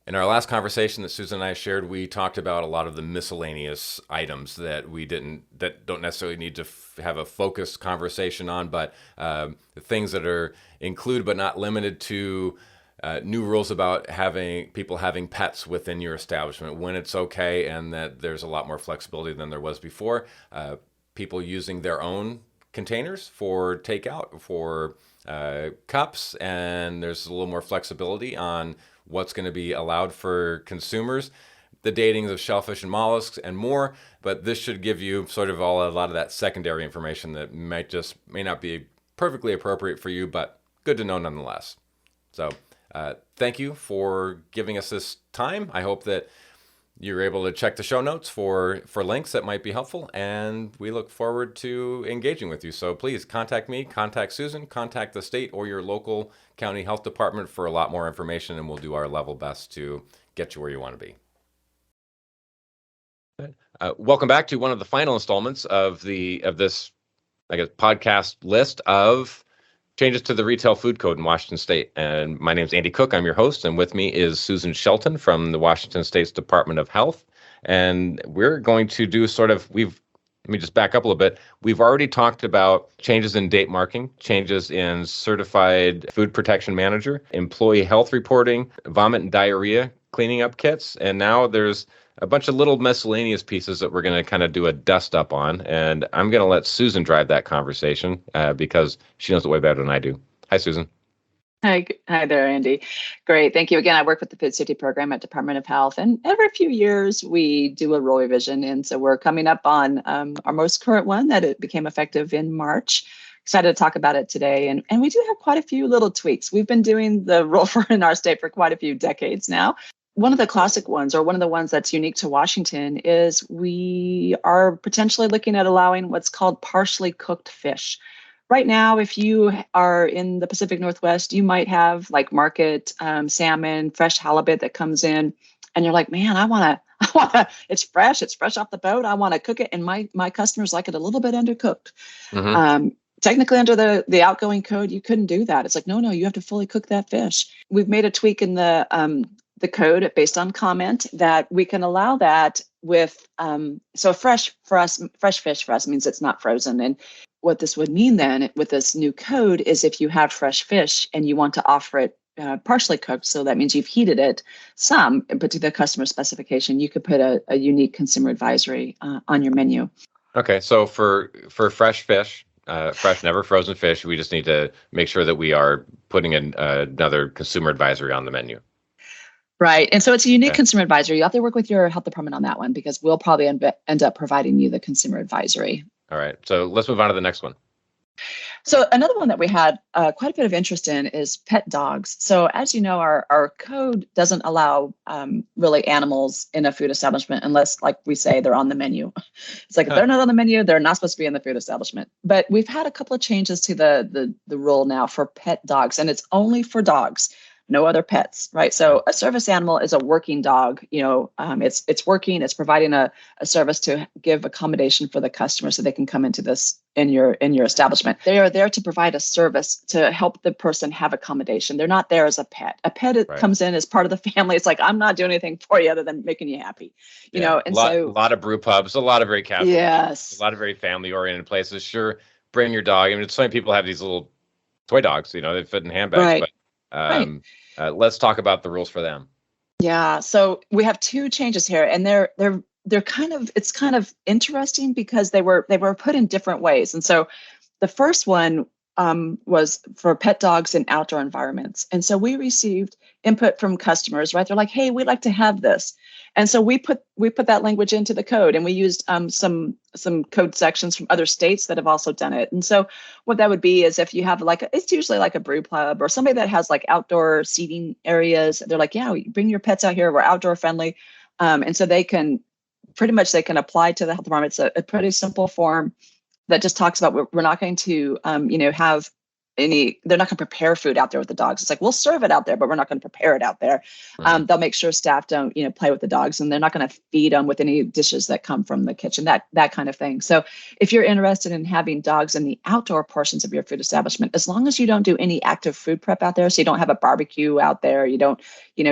In our last conversation that Susan and I shared, we talked about a lot of the miscellaneous items that don't necessarily need to have a focused conversation on, but the things that are included but not limited to new rules about having people having pets within your establishment when it's okay, and that there's a lot more flexibility than there was before. People using their own containers for takeout, for cups, and there's a little more flexibility on what's going to be allowed for consumers, the datings of shellfish and mollusks, and more. But this should give you sort of a lot of that secondary information that may not be perfectly appropriate for you, but good to know nonetheless. So thank you for giving us this time. I hope that you're able to check the show notes for links that might be helpful, and we look forward to engaging with you. So please contact me, contact Susan, contact the state or your local county health department for a lot more information, and we'll do our level best to get you where you want to be. Welcome back to one of the final installments of this, I guess, podcast list of changes to the retail food code in Washington State. And my name is Andy Cook. I'm your host. And with me is Susan Shelton from the Washington State's Department of Health. And we're going to do let me just back up a little bit. We've already talked about changes in date marking, changes in certified food protection manager, employee health reporting, vomit and diarrhea cleaning up kits. And now there's a bunch of little miscellaneous pieces that we're going to kind of do a dust up on. And I'm going to let Susan drive that conversation because she knows it way better than I do. Hi, Susan. Hi there, Andy. Great. Thank you again. I work with the Food Safety Program at Department of Health, and every few years we do a rule revision. And so we're coming up on our most current one that it became effective in March. Excited to talk about it today. And we do have quite a few little tweaks. We've been doing the rule in our state for quite a few decades now. One of the classic ones, or one of the ones that's unique to Washington, is we are potentially looking at allowing what's called partially cooked fish. Right now, if you are in the Pacific Northwest, you might have like market salmon, fresh halibut that comes in, and you're like, man, I want to, it's fresh off the boat. I want to cook it. And my customers like it a little bit undercooked. Mm-hmm. Technically under the outgoing code, you couldn't do that. It's like, no, you have to fully cook that fish. We've made a tweak in the code based on comment that we can allow that with, so fresh fish for us means it's not frozen. And what this would mean then with this new code is if you have fresh fish and you want to offer it partially cooked, so that means you've heated it some, but to the customer specification, you could put a unique consumer advisory on your menu. Okay, so for fresh fish, fresh, never frozen fish, we just need to make sure that we are putting in another consumer advisory on the menu. Right. And so it's a unique consumer advisory. You have to work with your health department on that one because we'll probably end up providing you the consumer advisory. All right. So let's move on to the next one. So another one that we had quite a bit of interest in is pet dogs. So as you know, our code doesn't allow really animals in a food establishment unless, like we say, they're on the menu. It's like if they're not on the menu, they're not supposed to be in the food establishment. But we've had a couple of changes to the rule now for pet dogs, and it's only for dogs. No other pets, right? So a service animal is a working dog. It's working. It's providing a service to give accommodation for the customer so they can come into this in your establishment. They are there to provide a service to help the person have accommodation. They're not there as a pet. A pet comes in as part of the family. It's like, I'm not doing anything for you other than making you happy. And a lot of brew pubs, a lot of very casual, yes, a lot of very family oriented places. Sure, bring your dog. I mean, so many people have these little toy dogs. They fit in handbags, but. Let's talk about the rules for them. Yeah, so we have two changes here, and they're kind of interesting because they were put in different ways. And so the first one was for pet dogs in outdoor environments. And so we received input from customers, right? They're like, hey, we'd like to have this. And so we put that language into the code, and we used some code sections from other states that have also done it. And so what that would be is if you have it's usually like a brew pub or somebody that has like outdoor seating areas, they're like, yeah, bring your pets out here. We're outdoor friendly. And so they can apply to the health department. It's a pretty simple form that just talks about we're not going to, have they're not going to prepare food out there with the dogs. It's like, we'll serve it out there, but we're not going to prepare it out there. They'll make sure staff don't, play with the dogs, and they're not going to feed them with any dishes that come from the kitchen, that kind of thing. So if you're interested in having dogs in the outdoor portions of your food establishment, as long as you don't do any active food prep out there, so you don't have a barbecue out there, you don't,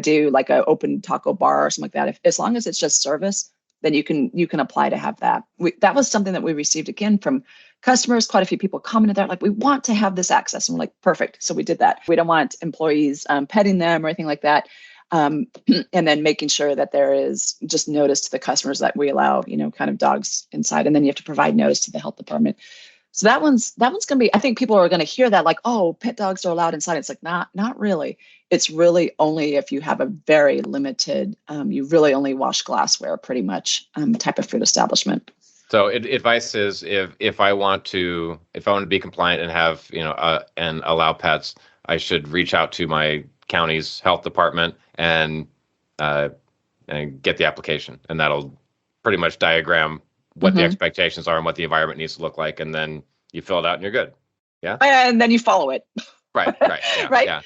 do like an open taco bar or something like that. As long as it's just service, then you can apply to have that. That was something that we received again from customers. Quite a few people commented there, like, we want to have this access. And we're like, perfect. So we did that. We don't want employees petting them or anything like that. And then making sure that there is just notice to the customers that we allow, kind of dogs inside. And then you have to provide notice to the health department. So that one's going to be, I think people are going to hear that like, oh, pet dogs are allowed inside. It's like, not really. It's really only if you have a very limited, you really only wash glassware pretty much type of food establishment. So advice is if I want to be compliant and have, and allow pets, I should reach out to my county's health department and get the application, and that'll pretty much diagram what the expectations are and what the environment needs to look like, and then you fill it out and you're good. Yeah. And then you follow it. Right. Yeah, right.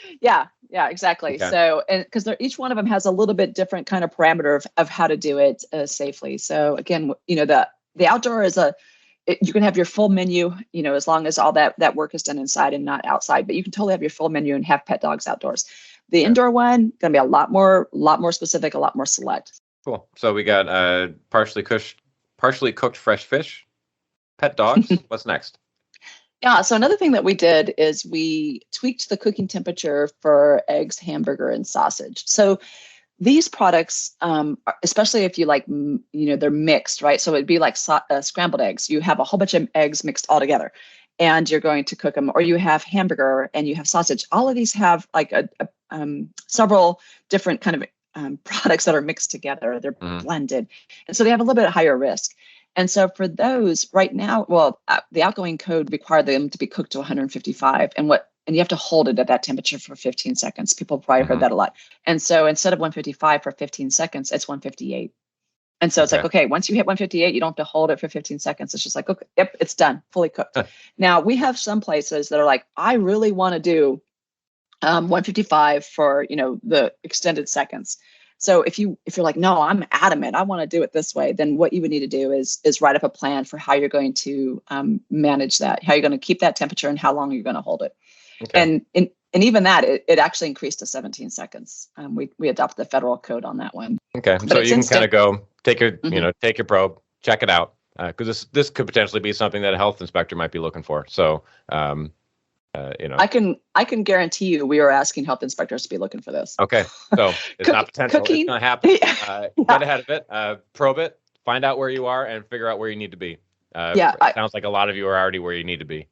Yeah, exactly. Okay. So, and because each one of them has a little bit different kind of parameter of how to do it safely. So again, the outdoor is you can have your full menu, as long as all that work is done inside and not outside, but you can totally have your full menu and have pet dogs outdoors. The indoor one, going to be a lot more specific, a lot more select. Cool. So we got partially cooked fresh fish, pet dogs. What's next? Yeah. So another thing that we did is we tweaked the cooking temperature for eggs, hamburger, and sausage. So these products, especially if you like, they're mixed, right? So it'd be like scrambled eggs. You have a whole bunch of eggs mixed all together, and you're going to cook them. Or you have hamburger and you have sausage. All of these have like several different kind of products that are mixed together. They're blended, and so they have a little bit higher risk. And so for those right now, the outgoing code required them to be cooked to 155, and you have to hold it at that temperature for 15 seconds. People probably heard that a lot. And so instead of 155 for 15 seconds, it's 158. And so it's like, okay, once you hit 158, you don't have to hold it for 15 seconds. It's just like, okay, yep, it's done, fully cooked. Now we have some places that are like, I really want to do 155 for, the extended seconds. So if you're like, no, I'm adamant, I want to do it this way, then what you would need to do is write up a plan for how you're going to manage that, how you're going to keep that temperature and how long you're going to hold it. Okay. And even that, it actually increased to 17 seconds. We adopted the federal code on that one. Okay, but so you can kind of go take your take your probe, check it out, because this could potentially be something that a health inspector might be looking for. So I can guarantee you we are asking health inspectors to be looking for this. Okay, so it's not potential. It's going to happen. Get ahead of it, probe it, find out where you are, and figure out where you need to be. It sounds like a lot of you are already where you need to be.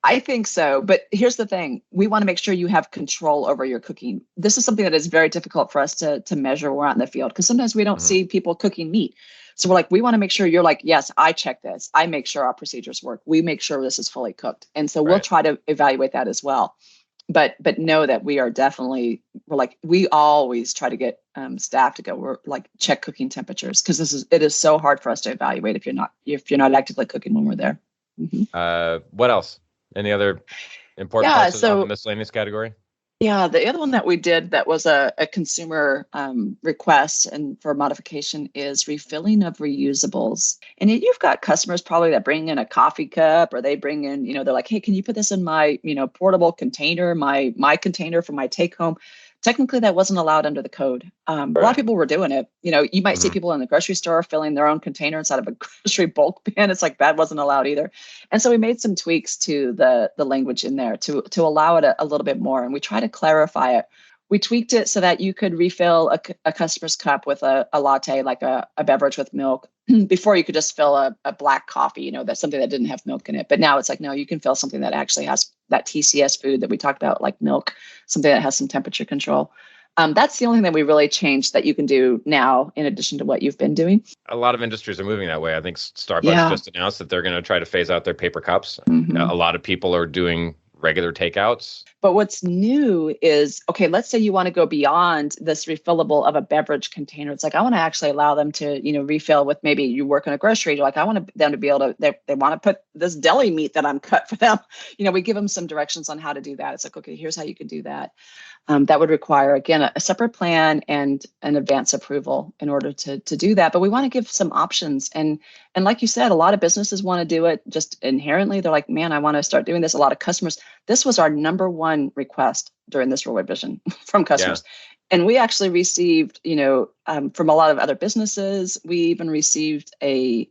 I think so. But here's the thing. We want to make sure you have control over your cooking. This is something that is very difficult for us to measure when we're out in the field, because sometimes we don't see people cooking meat. So we're like, we want to make sure you're like, yes, I check this. I make sure our procedures work. We make sure this is fully cooked. And so we'll try to evaluate that as well. But know that we always try to get staff to go, check cooking temperatures, because it is so hard for us to evaluate if you're not actively cooking when we're there. What else? Any other important places on the miscellaneous category? Yeah, the other one that we did that was a consumer request and for modification is refilling of reusables. And you've got customers probably that bring in a coffee cup, or they bring in, they're like, hey, can you put this in my, portable container, my container for my take home? Technically, that wasn't allowed under the code. A lot of people were doing it. You might see people in the grocery store filling their own container inside of a grocery bulk bin. It's like that wasn't allowed either. And so we made some tweaks to the language in there to allow it a little bit more. And we try to clarify it. We tweaked it so that you could refill a customer's cup with a latte, like a beverage with milk. Before you could just fill a black coffee, that's something that didn't have milk in it. But now it's like, no, you can fill something that actually has that TCS food that we talked about, like milk, something that has some temperature control. That's the only thing that we really changed that you can do now, in addition to what you've been doing. A lot of industries are moving that way. I think Starbucks just announced that they're going to try to phase out their paper cups. A lot of people are doing regular takeouts. But what's new is, okay, let's say you want to go beyond this refillable of a beverage container. It's like, I want to actually allow them to, refill with, maybe you work in a grocery. You're like, I want them to be able to, they want to put this deli meat that I'm cut for them. We give them some directions on how to do that. It's like, okay, here's how you can do that. That would require, again, a separate plan and an advance approval in order to do that. But we want to give some options. And like you said, a lot of businesses want to do it just inherently. They're like, man, I want to start doing this. A lot of customers, this was our number one request during this Rural Vision from customers. Yeah. And we actually received, from a lot of other businesses. We even received a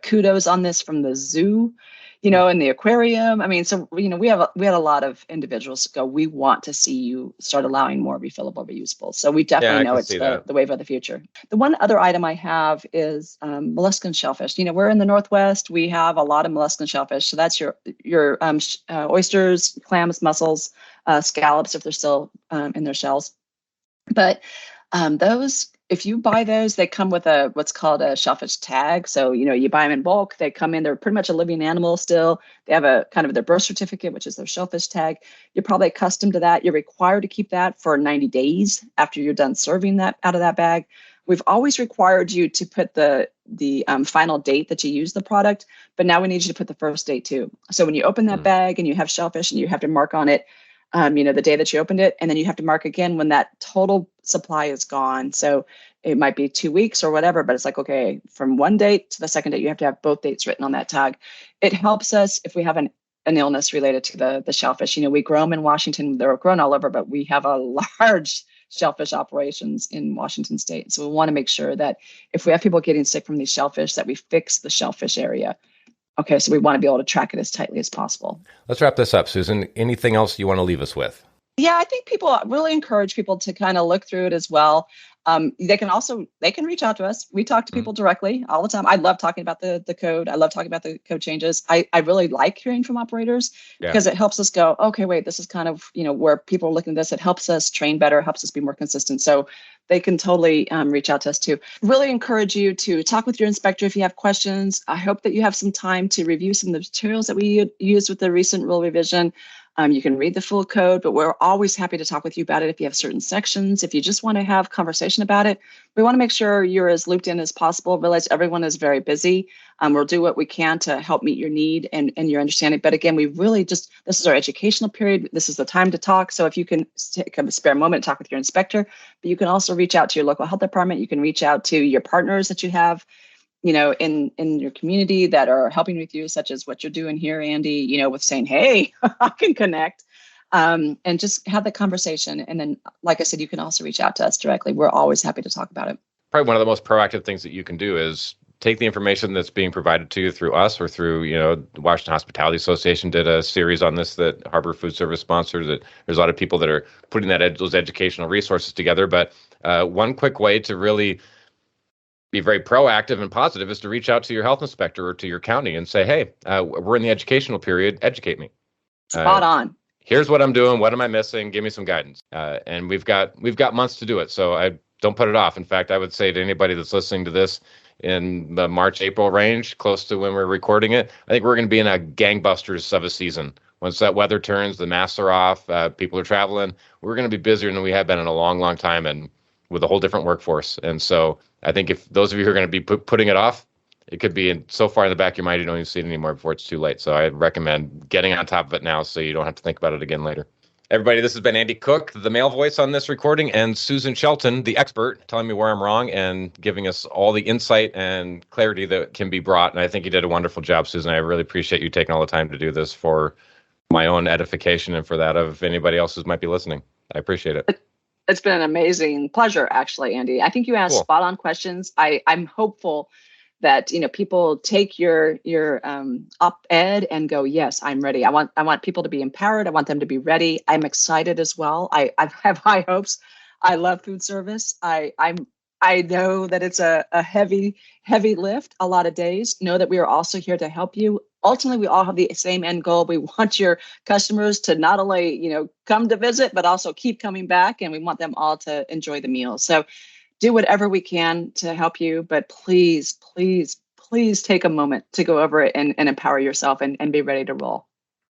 kudos on this from the zoo, in the aquarium. I mean, so, we had a lot of individuals go, we want to see you start allowing more refillable, reusable. So we definitely know it's the wave of the future. The one other item I have is mollusks and shellfish. We're in the Northwest. We have a lot of mollusks and shellfish. So that's your oysters, clams, mussels, scallops, if they're still in their shells. But those, if you buy those, they come with what's called a shellfish tag. So, you buy them in bulk. They come in, they're pretty much a living animal still. They have a kind of their birth certificate, which is their shellfish tag. You're probably accustomed to that. You're required to keep that for 90 days after you're done serving that out of that bag. We've always required you to put the final date that you use the product, but now we need you to put the first date too. So when you open that bag and you have shellfish, and you have to mark on it, the day that you opened it, and then you have to mark again when that total supply is gone. So it might be 2 weeks or whatever, but it's like, okay, from one date to the second date, you have to have both dates written on that tag. It helps us if we have an illness related to the shellfish. We grow them in Washington. They're grown all over, but we have a large shellfish operations in Washington state. So we want to make sure that if we have people getting sick from these shellfish, that we fix the shellfish area. Okay, so we want to be able to track it as tightly as possible. Let's wrap this up, Susan. Anything else you want to leave us with? Yeah, I think people really encourage people to kind of look through it as well. They can reach out to us. We talk to people directly all the time. I love talking about the code. I love talking about the code changes. I really like hearing from operators because it helps us go, okay, wait, this is kind of, where people are looking at this. It helps us train better, helps us be more consistent. So they can totally reach out to us too. Really encourage you to talk with your inspector if you have questions. I hope that you have some time to review some of the materials that we used with the recent rule revision. You can read the full code, but we're always happy to talk with you about it if you have certain sections. If you just want to have conversation about it, we want to make sure you're as looped in as possible. Realize everyone is very busy. We'll do what we can to help meet your need and your understanding. But again, we really this is our educational period. This is the time to talk. So if you can take a spare moment, talk with your inspector, but you can also reach out to your local health department. You can reach out to your partners that you have, in your community that are helping with you, such as what you're doing here, Andy, with saying, hey, I can connect, and just have the conversation. And then, like I said, you can also reach out to us directly. We're always happy to talk about it. Probably one of the most proactive things that you can do is take the information that's being provided to you through us or through, the Washington Hospitality Association did a series on this that Harbor Food Service sponsors. That there's a lot of people that are putting those educational resources together. But one quick way to really be very proactive and positive is to reach out to your health inspector or to your county and say, hey, we're in the educational period. Educate me. Spot on. Here's what I'm doing. What am I missing? Give me some guidance. And we've got months to do it. So I don't put it off. In fact, I would say to anybody that's listening to this in the March, April range, close to when we're recording it, I think we're going to be in a gangbusters of a season. Once that weather turns, the masks are off, people are traveling, we're going to be busier than we have been in a long, long time. And with a whole different workforce. And so I think if those of you who are going to be putting it off, it could be so far in the back of your mind you don't even see it anymore before it's too late. So I recommend getting on top of it now so you don't have to think about it again later. Everybody, this has been Andy Cook, the male voice on this recording, and Susan Shelton, the expert, telling me where I'm wrong and giving us all the insight and clarity that can be brought. And I think you did a wonderful job, Susan. I really appreciate you taking all the time to do this for my own edification and for that of anybody else who might be listening. I appreciate it. It's been an amazing pleasure, actually, Andy. I think you asked spot on questions. I'm hopeful that people take your op-ed and go, yes, I'm ready. I want people to be empowered. I want them to be ready. I'm excited as well. I have high hopes. I love food service. I know that it's a heavy lift, a lot of days. Know that we are also here to help you. Ultimately, we all have the same end goal. We want your customers to not only, come to visit, but also keep coming back. And we want them all to enjoy the meal. So do whatever we can to help you. But please, please, please take a moment to go over it and empower yourself and be ready to roll.